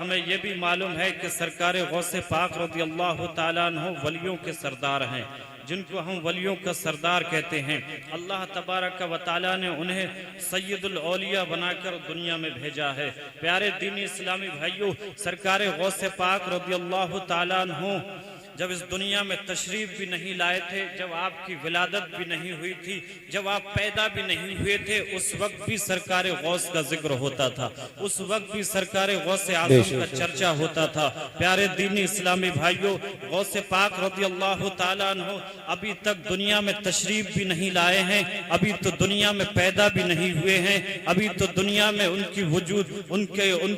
ہمیں یہ بھی معلوم ہے کہ سرکار غوث پاک رضی اللہ تعالیٰ عنہ ولیوں کے سردار ہیں، جن کو ہم ولیوں کا سردار کہتے ہیں۔ اللہ تبارک و تعالیٰ نے انہیں سید الاولیاء بنا کر دنیا میں بھیجا ہے۔ پیارے دینی اسلامی بھائیوں، سرکار غوث پاک رضی اللہ تعالیٰ عنہ جب اس دنیا میں تشریف بھی نہیں لائے تھے، جب آپ کی ولادت بھی نہیں ہوئی تھی، جب آپ پیدا بھی نہیں ہوئے تھے، اس وقت بھی سرکار غوث کا ذکر ہوتا تھا، اس وقت بھی سرکار غوث اعظم کا چرچا ہوتا تھا۔ پیارے دینی اسلامی بھائیوں، غوث پاک رضی اللہ تعالیٰ عنہ ابھی تک دنیا میں تشریف بھی نہیں لائے ہیں، ابھی تو دنیا میں پیدا بھی نہیں ہوئے ہیں، ابھی تو دنیا میں ان کی وجود، ان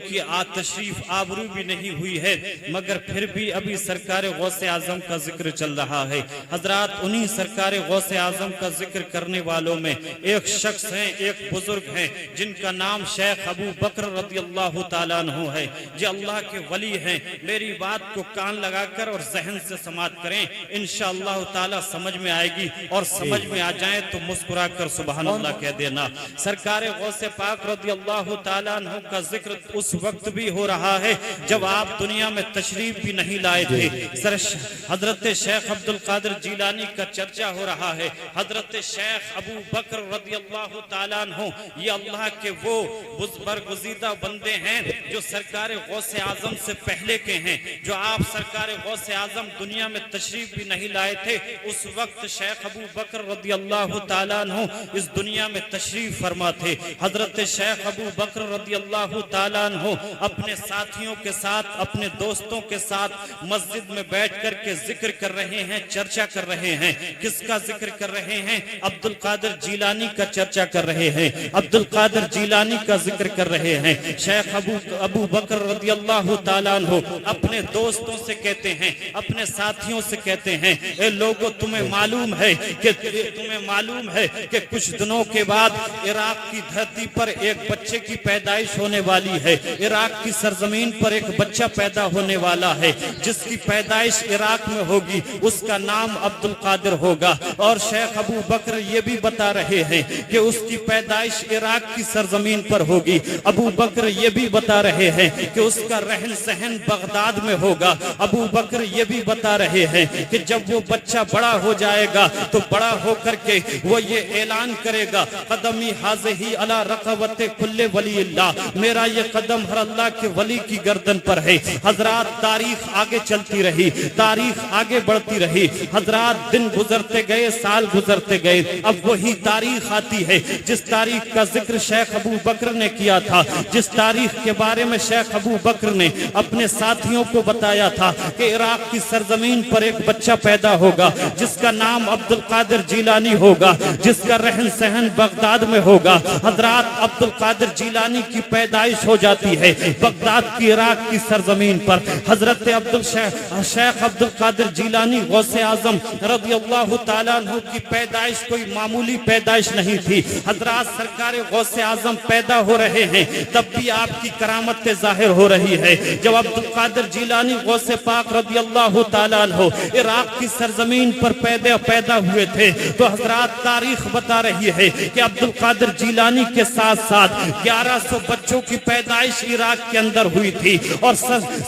کی تشریف آبرو بھی نہیں ہوئی ہے، مگر پھر بھی ابھی سرکار غوث اعظم کا ذکر چل رہا ہے۔ حضرات، انہی سرکار غوث اعظم کا ذکر کرنے والوں میں ایک شخص ہیں، ایک بزرگ ہیں، جن کا نام شیخ ابو بکر رضی اللہ تعالیٰ عنہ ہے، جو اللہ کے ولی ہیں۔ میری بات کو کان لگا کر اور ذہن سے سماعت کریں، انشاءاللہ تعالیٰ سمجھ میں آئے گی، اور سمجھ میں آ جائیں تو مسکرا کر سبحان اللہ کہہ دینا۔ سرکار غوث پاک رضی اللہ تعالیٰ عنہ کا ذکر اس وقت بھی ہو رہا ہے جب آپ دنیا میں تشریف بھی نہیں لائے تھے۔ حضرت شیخ عبد القادر جیلانی کا چرچا ہو رہا ہے، حضرت شیخ ابو بکر رضی اللہ تعالیٰ عنہ، یہ اللہ کے وہ برگزیدہ بندے ہیں جو سرکار غوث اعظم سے پہلے کے ہیں۔ جو آپ سرکار غوث اعظم دنیا میں تشریف بھی نہیں لائے تھے، اس وقت شیخ ابو بکر رضی اللہ تعالیٰ عنہ اس دنیا میں تشریف فرما تھے۔ حضرت شیخ ابو بکر رضی اللہ تعالیٰ عنہ اپنے ساتھیوں کے ساتھ، اپنے دوستوں کے ساتھ مسجد میں بیٹھ کر کے ذکر کر رہے ہیں، چرچا کر رہے ہیں۔ کس کا ذکر کر رہے ہیں؟ عبد القادر جیلانی کا چرچا کر رہے ہیں، عبد القادر جیلانی کا ذکر کر رہے ہیں۔ شیخ ابو بکر رضی اللہ تعالیٰ عنہ اپنے دوستوں سے کہتے ہیں، اپنے ساتھیوں سے کہتے ہیں، اے لوگو، تمہیں معلوم ہے کہ کچھ دنوں کے بعد عراق کی دھرتی پر ایک بچے کی پیدائش ہونے والی ہے، عراق کی سرزمین پر ایک بچہ پیدا ہونے والا ہے، جس کی پیدائش عراق میں ہوگی، اس کا نام عبد القادر ہوگا۔ اور شیخ ابو بکر یہ بھی بتا رہے ہیں کہ اس کی پیدائش عراق کی سرزمین پر ہوگی۔ ابو بکر یہ بھی بتا رہے ہیں کہ اس کا رہن سہن بغداد میں ہوگا۔ ابو بکر یہ بھی بتا رہے ہیں کہ جب وہ بچہ بڑا ہو جائے گا تو بڑا ہو کر کے وہ یہ اعلان کرے گا، قدمی حاضہی علی رقبت کل ولی اللہ، میرا یہ قدم ہر اللہ کے ولی کی گردن پر ہے۔ حضرات، تاریخ آگے چلتی رہی، تاریخ آگے بڑھتی رہی، حضرات، دن گزرتے گئے، سال گزرتے گئے، اب وہی تاریخ آتی ہے جس تاریخ کا ذکر شیخ ابو بکر نے کیا تھا، جس تاریخ کے بارے میں شیخ ابو بکر نے اپنے ساتھیوں کو بتایا تھا کہ عراق کی سرزمین پر ایک بچہ پیدا ہوگا جس کا نام عبد القادر جیلانی ہوگا، جس کا رہن سہن بغداد میں ہوگا۔ حضرات، عبد القادر جیلانی کی پیدائش ہو جاتی ہے بغداد کی عراق کی سرزمین پر۔ حضرت شیخ عبد القادر جیلانی غوث اعظم رضی اللہ تعالیٰ عنہ کی پیدائش کوئی معمولی پیدائش نہیں تھی۔ حضرات، سرکار غوث اعظم پیدا ہو رہے ہیں تب بھی آپ کی کرامت ظاہر ہو رہی ہے۔ جب عبد القادر جیلانی غوث پاک رضی اللہ تعالیٰ عنہ عراق کی سرزمین پر پیدا ہوئے تھے تو حضرات، تاریخ بتا رہی ہے کہ عبد القادر جیلانی کے ساتھ ساتھ 1100 بچوں کی پیدائش عراق کے اندر ہوئی تھی، اور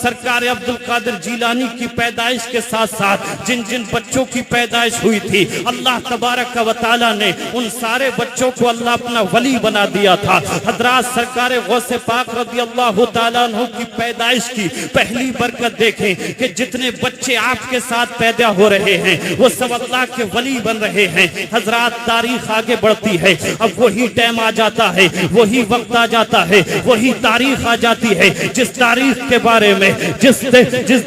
سرکار عبد القادر جیلانی کی پیدائش کے ساتھ ساتھ جن جن بچوں کی پیدائش ہوئی تھی، اللہ تبارک و تعالیٰ نے ان سارے بچوں کو اللہ اپنا ولی بنا دیا تھا۔ حضرات، سرکار غوث پاک رضی اللہ تعالیٰ عنہ کی پیدائش کی پہلی برکت دیکھیں کہ جتنے بچے آپ کے ساتھ پیدا ہو رہے ہیں وہ سب اللہ کے ولی بن رہے ہیں۔ حضرات، تاریخ آگے بڑھتی ہے، اب وہی ٹائم آ جاتا ہے، وہی وقت آ جاتا ہے، وہی تاریخ آ جاتی ہے جس تاریخ کے بارے میں، جس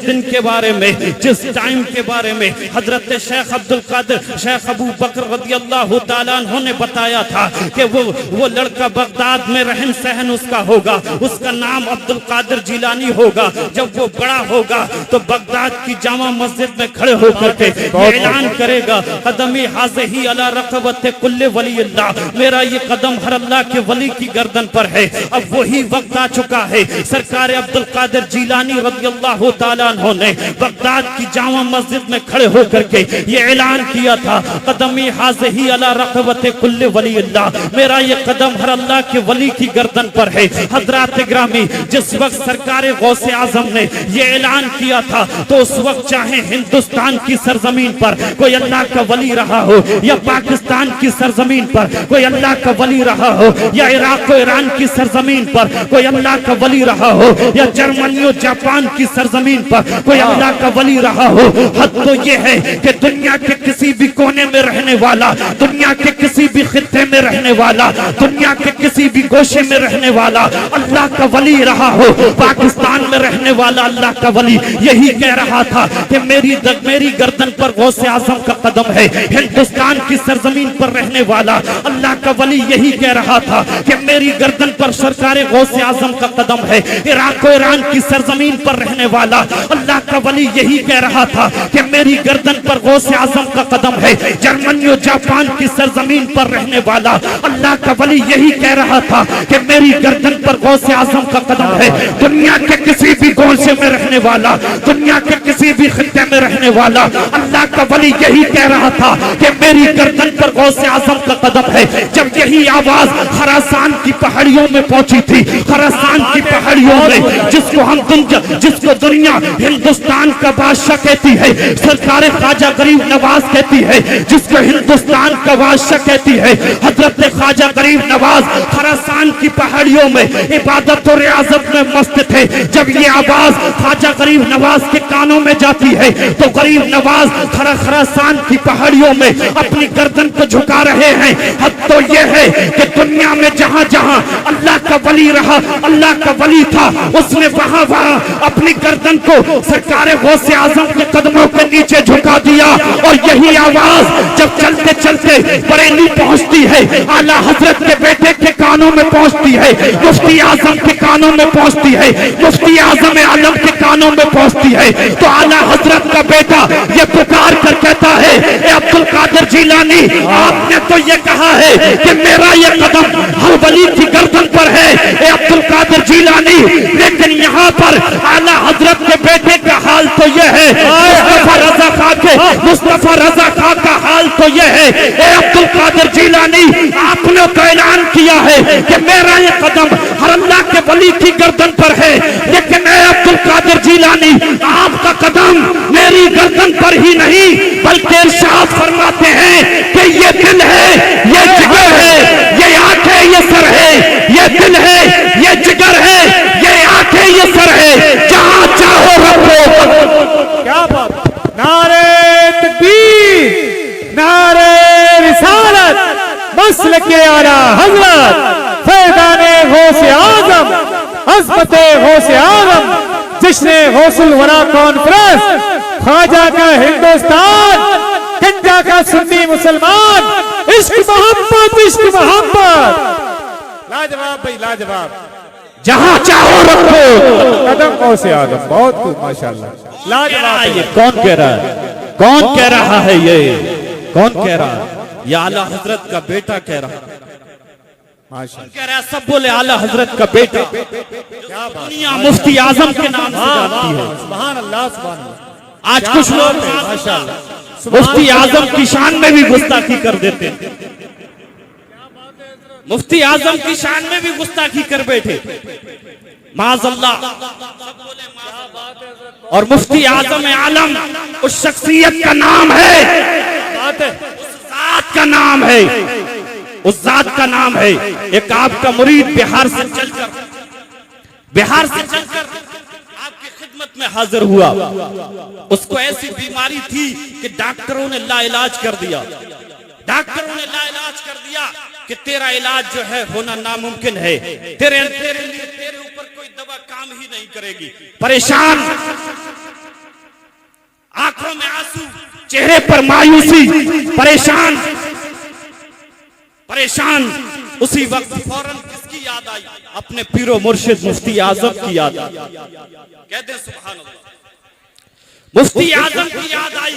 دن کے بارے میں، جس ٹائم کے بارے میں حضرت شیخ عبد القادر شیخ ابو بکر رضی اللہ تعالیٰ عنہ نے بتایا تھا کہ وہ لڑکا بغداد میں رہن سہن اس کا ہوگا، اس کا نام عبد القادر جیلانی ہوگا۔ جب وہ بڑا ہوگا تو بغداد کی جامع مسجد میں کھڑے ہو کر کے اعلان کرے گا، قدمی حاضہی علی رقبت کل ولی اللہ، میرا یہ قدم ہر اللہ کے ولی کی گردن پر ہے۔ اب وہی وقت آ چکا ہے سرکار عبد القادر جیلانی رضی اللہ تعالیٰ عنہ نے بغداد کی جامع مسجد میں کھڑے ہو کر کے یہ اعلان کیا تھا قدمی حاضہی علی رقبت کل ولی اللہ، میرا یہ قدم ہر اللہ کے ولی کی گردن پر ہے۔ حضرات گرامی، جس وقت سرکار غوث اعظم نے یہ اعلان کیا تھا تو اس وقت چاہے ہندوستان کی سرزمین پر کوئی اللہ کا ولی رہا ہو یا پاکستان کی سرزمین پر کوئی اللہ کا ولی رہا ہو یا عراق و ایران کی سرزمین پر کوئی اللہ کا ولی رہا ہو یا جرمنی و جاپان کی سرزمین پر کوئی اللہ کا ولی رہا ہو، حد تو یہ ہے کہ دنیا کے کسی بھی کونے میں رہنے والا، دنیا کے کسی بھی خطے میں رہنے والا، دنیا کے کسی بھی گوشے میں رہنے والا اللہ کا ولی رہا ہو۔ پاکستان میں رہنے والا اللہ کا ولی یہی کہہ رہا تھا کہ میری گردن پر غوث اعظم کا قدم ہے۔ ہندوستان کی سرزمین پر رہنے والا اللہ کا ولی یہی کہہ رہا تھا کہ میری گردن پر سرکار غوث اعظم کا قدم ہے۔ عراق و ایران کی سرزمین پر رہنے والا اللہ کا ولی یہی کہہ رہا تھا کہ میری گردن پر غوث اعظم کا قدم ہے۔ جرمنی و جاپان کی سرزمین پر رہنے والا اللہ کا ولی یہی کہہ رہا تھا کہ میری گردن پر غوث اعظم کا قدم ہے۔ دنیا کے کسی بھی گوشے میں رہنے والا، دنیا کے کسی بھی خطے میں رہنے والا اللہ کا ولی یہی کہہ رہا تھا کہ میری گردن پر غوث اعظم کا قدم ہے۔ جب یہی آواز خراسان کی پہاڑیوں میں پہنچی تھی، خراسان کی پہاڑیوں میں جس کو دنیا ہندوستان کا بادشاہ کہتی ہے، سرکار خواجہ غریب نواز کہتی ہے، جس کو ہندوستان کا بادشاہ کہتی ہے، حضرت خواجہ غریب نواز خراسان کی پہاڑیوں میں عبادت و ریاضت میں مست تھے۔ جب یہ آواز خواجہ غریب نواز کے کانوں میں جاتی ہے تو غریب نواز خراسان کی پہاڑیوں میں اپنی گردن کو جھکا رہے ہیں۔ حد تو یہ ہے کہ دنیا میں جہاں جہاں اللہ کا ولی رہا، اللہ کا ولی تھا، اس نے وہاں اپنی گردن کو سرکار غوث اعظم کے قدموں کے نیچے جھکا دیا۔ اور یہی آواز جب چلتے چلتے بریلی پہنچتی ہے، اعلیٰ حضرت کے بیٹے کے کانوں میں پہنچتی ہے، مفتی اعظم کے کانوں میں پہنچتی ہے، مفتی اعظم عالم کے کانوں میں پہنچتی ہے، تو اعلیٰ حضرت کا بیٹا یہ پکار کر کہتا ہے، اے عبد القادر جیلانی، آپ نے تو یہ کہا ہے کہ میرا یہ قدم ہر ولی کی گردن پر ہے، اے عبد القادر جیلانی، لیکن یہاں پر اعلیٰ حضرت کے بیٹے کا حال تو یہ ہے، مصطفیٰ رضا خان کا حال تو یہ ہے، اے عبد القادر جیلانی، آپ نے تو اعلان کیا ہے کہ میرا یہ قدم ہر اللہ کے ولی کی گردن پر ہے، لیکن اے عبد القادر جیلانی، آپ کا قدم میری گردن پر ہی نہیں بلکہ ارشاد فرماتے ہیں کہ یہ دل ہے، یہ جگر ہے، یہ آنکھ ہے، یہ سر ہے، یہ دل ہے، یہ جگر ہے، یہ آنکھ ہے، یہ سر ہے، جہاں چاہو رکھو۔ کیا بات! نعرہ تکبیر، نعرہ رسالت، مسلک اعلیٰ حضرت فیضان غوث اعظم، عظمت غوث اعظم، جشن غوث الورا کانفرنس، خواجہ کا ہندوستان، گنجا کا سنی مسلمان، عشق محبت، عشق محبت، لاجواب بھائی لاجواب، جہاں چاہو رکھو قدم غوث اعظم، بہت خوب ماشاءاللہ، لاجواب۔ یہ کون کہہ رہا ہے؟ کون کہہ رہا ہے؟ یہ کون کہہ رہا ہے؟ یہ اعلیٰ حضرت کا بیٹا کہہ رہا ہے، کہہ رہا ہے، سب بولے اعلیٰ حضرت کا بیٹا، دنیا مفتی اعظم کے نام سے جانتی ہے۔ سبحان اللہ، سبحان اللہ۔ آج کچھ لوگ مفتی اعظم کی شان میں بھی گستاخی کر دیتے ہیں، مفتی اعظم کی شان میں بھی گستاخی کر بیٹھے، معاذ اللہ۔ اور مفتی اعظم عالم اس شخصیت کا نام ہے، اس ذات کا نام ہے، اس ذات کا نام ہے۔ ایک آپ کا مرید بہار سے چل کر آپ کی خدمت میں حاضر ہوا، اس کو ایسی بیماری تھی کہ ڈاکٹروں نے لا علاج کر دیا، ڈاکٹروں نے لا علاج کر دیا کہ تیرا علاج جو ہے ہونا ناممکن ہے، تیرے اوپر کوئی دوا کام ہی نہیں کرے گی۔ پریشان، آنکھوں میں آنسو، چہرے پر مایوسی، پریشان۔ اسی وقت فوراً کس کی یاد آئی؟ اپنے پیر و مرشد مفتی اعظم کی یاد آئی۔ کہتے ہیں سبحان اللہ، مفتی اعظم کی یاد آئی۔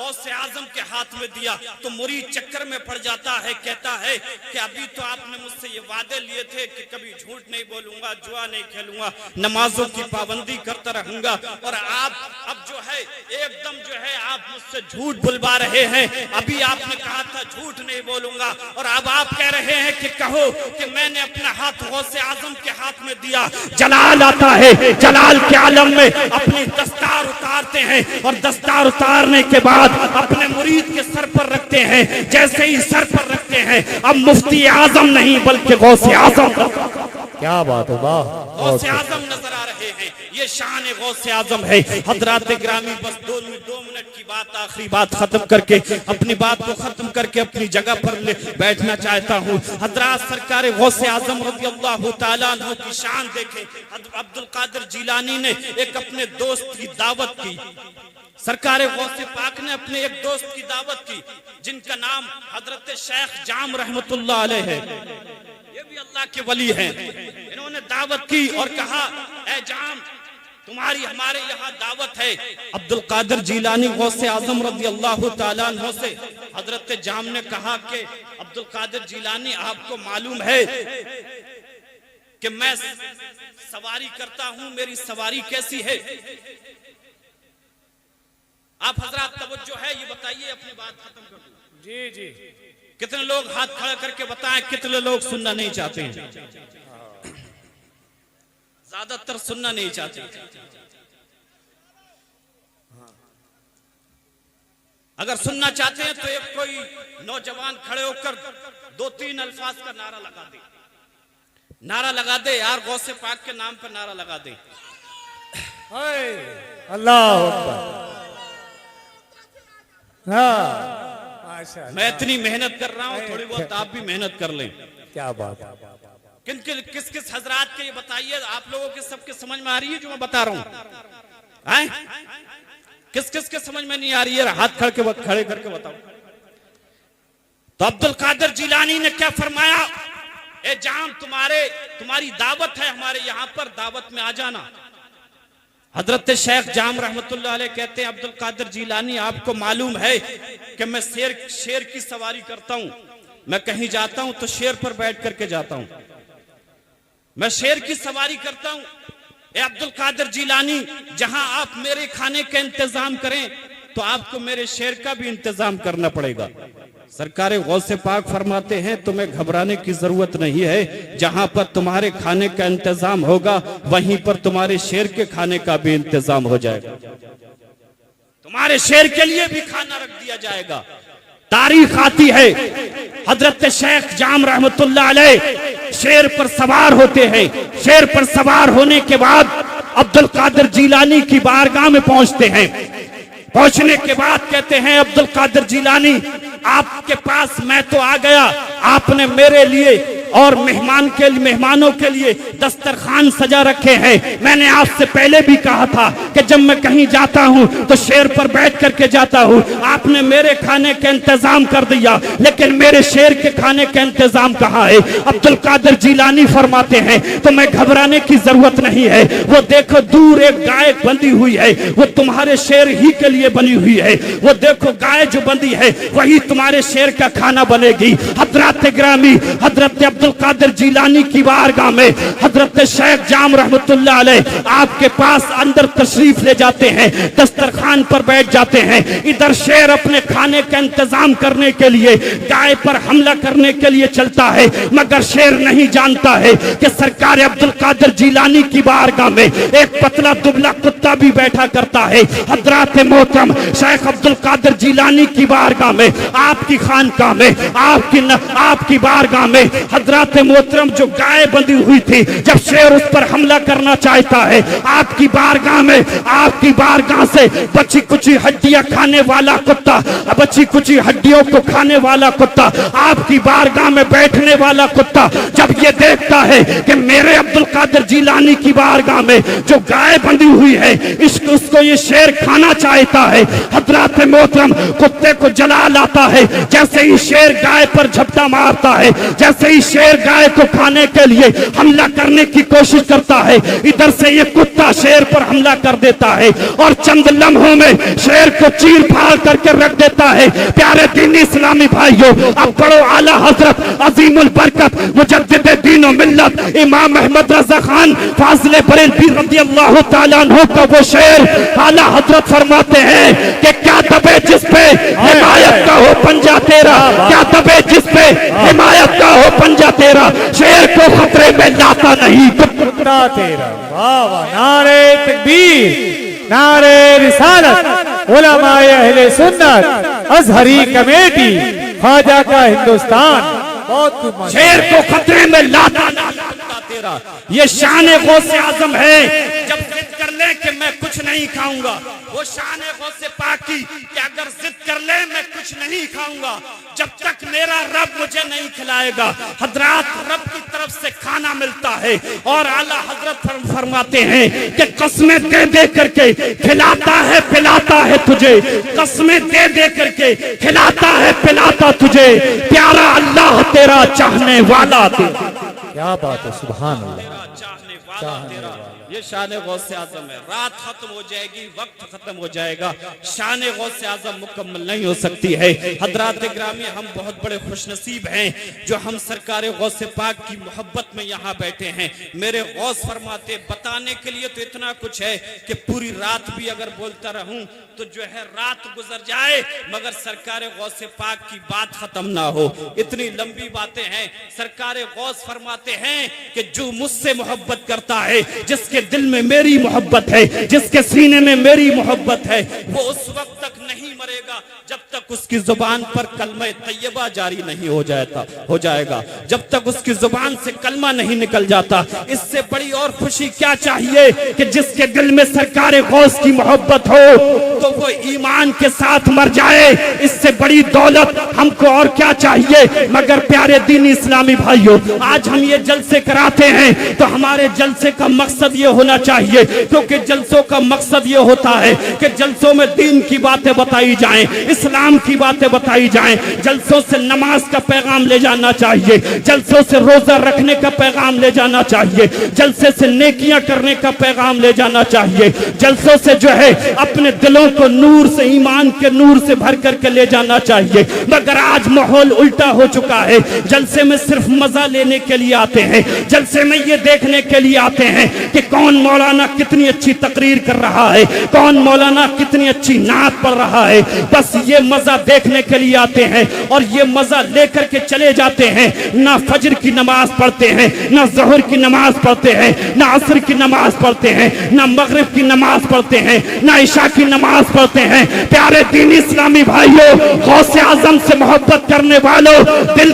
غوث اعظم کے ہاتھ میں دیا تو مرید چکر میں پڑ جاتا ہے، کہتا ہے کہ ابھی تو آپ نے مجھ سے یہ وعدے لیے تھے کہ کبھی جھوٹ نہیں بولوں گا، جوا نہیں کھیلوں گا، نمازوں کی پابندی کرتا رہوں گا، اور آپ اب جو ہے ایک دم جو ہے آپ مجھ سے جھوٹ بلوا رہے ہیں۔ ابھی آپ نے کہا تھا جھوٹ نہیں بولوں گا، اور اب آپ کہہ رہے ہیں کہ کہو کہ میں نے اپنا ہاتھ غوث اعظم کے ہاتھ میں دیا۔ جلال آتا ہے، جلال کے عالم میں اپنی دستار اتارتے ہیں، اور دستار اتارنے کے بعد اپنے مرید کے سر پر رکھتے ہیں۔ جیسے ہی سر پر رکھتے ہیں، اب مفتی اعظم نہیں بلکہ غوث اعظم، کیا بات ہے، واہ، غوث اعظم نظر آ رہے ہیں۔ یہ شان غوث اعظم ہے۔ حضرات گرامی، بس 2 منٹ کی بات، آخری بات ختم کر کے اپنی بات کو ختم کر کے اپنی جگہ پر بیٹھنا چاہتا ہوں۔ حضرات سرکار غوث اعظم رضی اللہ تعالیٰ عنہ کی شان دیکھیں۔ عبد القادر جیلانی نے ایک اپنے دوست کی دعوت کی، سرکار غوث پاک نے اپنے ایک دوست کی دعوت کی جن کا نام حضرت شیخ جام رحمت اللہ علیہ ہے، یہ بھی اللہ کے ولی ہیں۔ انہوں نے دعوت کی اور کہا اے جام تمہاری ہمارے یہاں دعوت ہے۔ عبد القادر جیلانی غوث اعظم رضی اللہ تعالیٰ عنہ سے حضرت جام نے کہا کہ عبد القادر جیلانی آپ کو معلوم ہے کہ میں سواری کرتا ہوں، میری سواری کیسی ہے؟ آپ حضرات توجہ ہے، یہ بتائیے، اپنی بات ختم کر دوں۔ جی جی، کتنے لوگ ہاتھ کھڑا کر کے بتائیں، کتنے لوگ سننا نہیں چاہتے ہیں؟ زیادہ تر سننا نہیں چاہتے۔ اگر سننا چاہتے ہیں تو ایک کوئی نوجوان کھڑے ہو کر 2-3 الفاظ کا نعرہ لگا دے، نعرہ لگا دے یار، غوث پاک کے نام پر نعرہ لگا دے۔ اللہ اکبر، میں اتنی محنت کر رہا ہوں، تھوڑی بہت آپ بھی محنت کر لیں۔ کیا بات ہے، کس کس حضرات کے یہ بتائیے، آپ لوگوں کے سب کے سمجھ میں آ رہی ہے جو میں بتا رہا ہوں؟ کس کس کے سمجھ میں نہیں آ رہی ہے؟ ہاتھ کھڑے کر کے بتاؤ۔ تو عبد القادر جیلانی نے کیا فرمایا؟ اے جام تمہاری دعوت ہے ہمارے یہاں پر، دعوت میں آ جانا۔ حضرت شیخ جام رحمت اللہ علیہ کہتے ہیں عبد القادر جیلانی آپ کو معلوم ہے کہ میں شیر کی سواری کرتا ہوں، میں کہیں جاتا ہوں تو شیر پر بیٹھ کر کے جاتا ہوں، میں شیر کی سواری کرتا ہوں۔ اے عبد القادر جیلانی، جہاں آپ میرے کھانے کا انتظام کریں تو آپ کو میرے شیر کا بھی انتظام کرنا پڑے گا۔ سرکار غوث پاک فرماتے ہیں تمہیں گھبرانے کی ضرورت نہیں ہے، جہاں پر تمہارے کھانے کا انتظام ہوگا وہیں پر تمہارے شیر کے کھانے کا بھی انتظام ہو جائے گا، تمہارے شیر کے لیے بھی کھانا رکھ دیا جائے گا۔ تاریخ آتی ہے حضرت شیخ جام رحمت اللہ علیہ شیر پر سوار ہوتے ہیں، شیر پر سوار ہونے کے بعد عبد القادر جیلانی کی بارگاہ میں پہنچتے ہیں۔ پہنچنے کے بعد کہتے ہیں عبد القادر جیلانی آپ کے پاس میں تو آ گیا، آپ نے میرے لیے اور مہمانوں کے لیے دسترخوان سجا رکھے ہیں۔ میں نے آپ سے پہلے بھی کہا تھا کہ جب میں کہیں جاتا ہوں تو شیر پر بیٹھ کر کے جاتا ہوں، آپ نے میرے کھانے کا انتظام کر دیا، لیکن میرے شیر کے کھانے کا انتظام کہاں ہے؟ عبد القادر جیلانی فرماتے ہیں تو میں گھبرانے کی ضرورت نہیں ہے، وہ دیکھو دور ایک گائے بندھی ہوئی ہے، وہ تمہارے شیر ہی کے لیے بنی ہوئی ہے، وہ دیکھو گائے جو بندھی ہے وہی تمہارے شیر کا کھانا بنے گی۔ حضرات گرامی، حضرت عبد القادر جیلانی کی بارگاہ میں حضرت شیخ جام رحمت اللہ علیہ آپ کے پاس اندر تشریف لے جاتے ہیں، دسترخوان پر بیٹھ جاتے ہیں۔ ادھر شیر اپنے کھانے کا انتظام کرنے کے لیے گائے پر حملہ کرنے کے لیے چلتا ہے، مگر شیر نہیں جانتا ہے کہ سرکار عبد القادر جیلانی کی بارگاہ میں ایک پتلا دبلا کتا بھی بیٹھا کرتا ہے۔ حضرات محترم، شیخ عبد القادر جیلانی کی بارگاہ میں، آپ کی خانقاہ میں، آپ کی بارگاہ میں حضرات محترم جو گائے بندھی ہوئی تھی، جب شیر اس پر حملہ کرنا چاہتا ہے، آپ کی بارگاہ میں، آپ کی بارگاہ سے بچی کچی ہڈیاں کھانے والا کتا، بچی کچی ہڈیوں کو کھانے والا کتا، آپ کی بارگاہ میں بیٹھنے والا کتا جب یہ دیکھتا ہے کہ میرے عبد القادر جیلانی کی بارگاہ میں جو گائے بندھی ہوئی ہے اس کو یہ شیر کھانا چاہتا ہے، حضرات محترم کتے کو جلال آتا ہے۔ جیسے ہی شیر گائے پر جھپٹا مارتا ہے، جیسے ہی شیر شیر گائے کو کھانے کے لیے حملہ کرنے کی کوشش کرتا ہے، ادھر سے یہ کتا شیر پر حملہ کر دیتا ہے اور چند لمحوں میں شیر کو چیر پھاڑ کر کے رکھ دیتا ہے۔ پیارے دینی اسلامی بھائیوں، اب پڑھو اعلیٰ حضرت عظیم البرکت مجدد دین و ملت امام احمد رضا خان فاضل بریلوی رضی اللہ تعالیٰ عنہ کا وہ شعر۔ اعلیٰ حضرت فرماتے ہیں کہ کیا دبے جس پہ حمایت کا ہو پنجہ تیرا، کیا دبے جس پہ حمایت کا ہو پنجہ تیرا، شیر کو خطرے میں لاتا نہیں کتا تیرا۔ واہ واہ، نعرہ تکبیر، نعرہ رسالت، علماء اہل سنت، ازہری کمیٹی، خواجہ کا ہندوستان۔ بہت خوب، شیر کو خطرے میں لاتا تیرا، یہ شان غوث اعظم ہے۔ جب ضد کر لے کہ میں کچھ نہیں کھاؤں گا، وہ شان غوث پاک کی کہ اگر ضد کر لے میں کچھ نہیں کھاؤں گا جب تک میرا رب مجھے نہیں کھلائے گا۔ حضرات، رب کی طرف سے کھانا ملتا ہے اور اعلیٰ حضرت فرماتے ہیں کہ قسمیں دے دے کر کے کھلاتا ہے پلاتا ہے تجھے، قسمیں دے دے کر کے کھلاتا ہے پلاتا تجھے، پیارا اللہ تیرا چاہنے والا تیرا۔ کیا بات ہے، سبحان اللہ۔ چاہنے والا تیرا، یہ شان غوث اعظم ہے۔ رات ختم ہو جائے گی، وقت ختم ہو جائے گا، شان غوث اعظم مکمل نہیں ہو سکتی ہے۔ حضرات گرامی، ہم بہت بڑے خوش نصیب ہیں جو ہم سرکار غوث پاک کی محبت میں یہاں بیٹھے ہیں۔ میرے غوث فرماتے بتانے کے لیے تو اتنا کچھ ہے کہ پوری رات بھی اگر بولتا رہوں تو جو ہے رات گزر جائے مگر سرکار غوث پاک کی بات ختم نہ ہو، اتنی لمبی باتیں ہیں۔ سرکار غوث فرماتے ہیں کہ جو مجھ سے محبت کرتا ہے، جس کے دل میں میری محبت ہے، جس کے سینے میں میری محبت ہے، وہ اس وقت تک نہیں مرے گا جب تک اس کی زبان پر کلمہ طیبہ جاری نہیں ہو جائے گا، جب تک اس کی زبان سے کلمہ نہیں نکل جاتا۔ اس سے بڑی اور خوشی کیا چاہیے کہ جس کے دل میں سرکار غوث کی محبت ہو تو وہ ایمان کے ساتھ مر جائے۔ اس سے بڑی دولت ہم کو اور کیا چاہیے؟ مگر پیارے دینی اسلامی بھائیوں، آج ہم یہ جلسے کراتے ہیں تو ہمارے جلسے کا مقصد یہ ہونا چاہیے، کیونکہ جلسوں کا مقصد یہ ہوتا ہے کہ جلسوں میں دین کی باتیں بتائی جائیں، اسلام کی باتیں بتائی جائیں، جلسوں سے نماز کا پیغام لے جانا چاہیے، جلسوں سے روزہ رکھنے کا پیغام لے جانا چاہیے، جلسے سے نیکیاں کرنے کا پیغام لے جانا چاہیے، جلسوں سے جو ہے اپنے دلوں کو نور سے، ایمان کے نور سے بھر کر کے لے جانا چاہیے۔ مگر آج ماحول الٹا ہو چکا ہے، جلسے میں صرف مزہ لینے کے لیے آتے ہیں، جلسے میں یہ دیکھنے کے لیے آتے ہیں کہ کون مولانا کتنی اچھی تقریر کر رہا ہے، کون مولانا کتنی اچھی نعت پڑھ رہا ہے، بس یہ مزہ دیکھنے کے لیے آتے ہیں اور یہ مزہ لے کر کے چلے جاتے ہیں۔ نہ فجر کی نماز پڑھتے ہیں، نہ ظہر کی نماز پڑھتے ہیں، نہ عصر کی نماز پڑھتے ہیں، نہ مغرب کی نماز پڑھتے ہیں، نہ عشاء کی نماز پڑھتے ہیں۔ پیارے دینی اسلامی بھائیوں، غوث اعظم سے محبت کرنے والوں، دل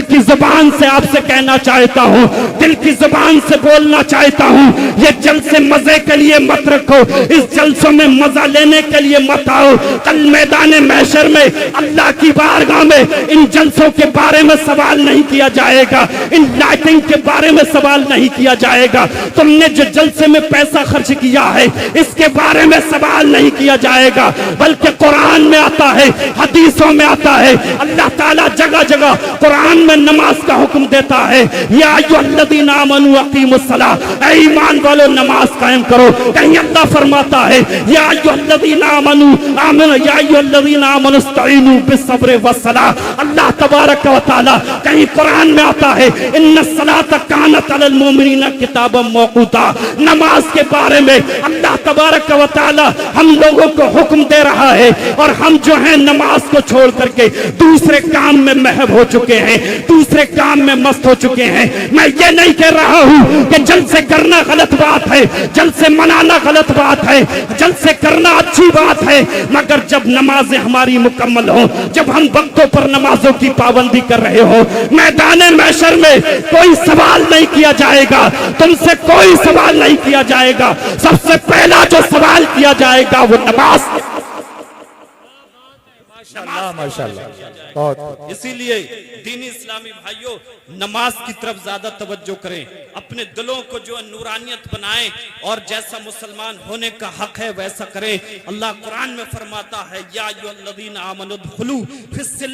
کی زبان سے آپ سے کہنا چاہتا ہوں، دل کی زبان سے بولنا چاہتا ہوں، یہ جلسے مزے کے لیے مت رکھو، اس جلسوں میں مزہ لینے کے لیے مت آؤ۔ کل میدان محشر میں اللہ کی بارگاہ میں ان جلسوں کے بارے میں سوال نہیں کیا جائے گا، ان لائٹنگ کے بارے میں سوال نہیں کیا جائے گا، تم نے جو جلسے میں پیسہ خرچ کیا ہے اس کے بارے میں سوال نہیں کیا جائے گا، بلکہ قرآن میں آتا ہے، حدیثوں میں آتا ہے، اللہ تعالیٰ جگہ جگہ قرآن میں نماز کا حکم دیتا ہے، یا ایھا الذین آمنوا اقیموا الصلاۃ، اے ایمان والو نماز قائم کرو۔ کہیں اللہ فرماتا ہے یا ایھا الذین آمنوا استعینوا بالصبر والصلاۃ، اللہ تبارک و تعالیٰ کہیں قرآن میں آتا ہے ان الصلاۃ کانت علی المؤمنین کتابا موقوتا، نماز کے بارے میں اللہ تبارک و تعالیٰ ہم لوگوں کو حکم دے رہا ہے اور ہم جو ہیں نماز کو چھوڑ کر کے دوسرے کام میں محو ہو چکے ہیں، دوسرے کام میں مست ہو چکے ہیں۔ میں یہ نہیں کہہ رہا ہوں کہ جلسے کرنا غلط بات ہے، جلسے منانا غلط بات ہے، جلسے کرنا اچھی بات ہے، مگر جب نمازیں ہماری مکمل ہوں، جب ہم وقتوں پر نمازوں کی پابندی کر رہے ہوں، میدان محشر میں کوئی سوال نہیں کیا جائے گا، تم سے کوئی سوال نہیں کیا جائے گا، سب سے پہلا جو سوال کیا جائے گا وہ نماز۔ اسی لیے دینی اسلامی بھائیوں، نماز کی طرف زیادہ توجہ کریں، اپنے دلوں کو جو نورانیت بنائیں اور جیسا مسلمان ہونے کا حق ہے ویسا کریں۔ اللہ قرآن میں فرماتا ہے یا ایھا الذین آمنوا ادخلوا فی السلم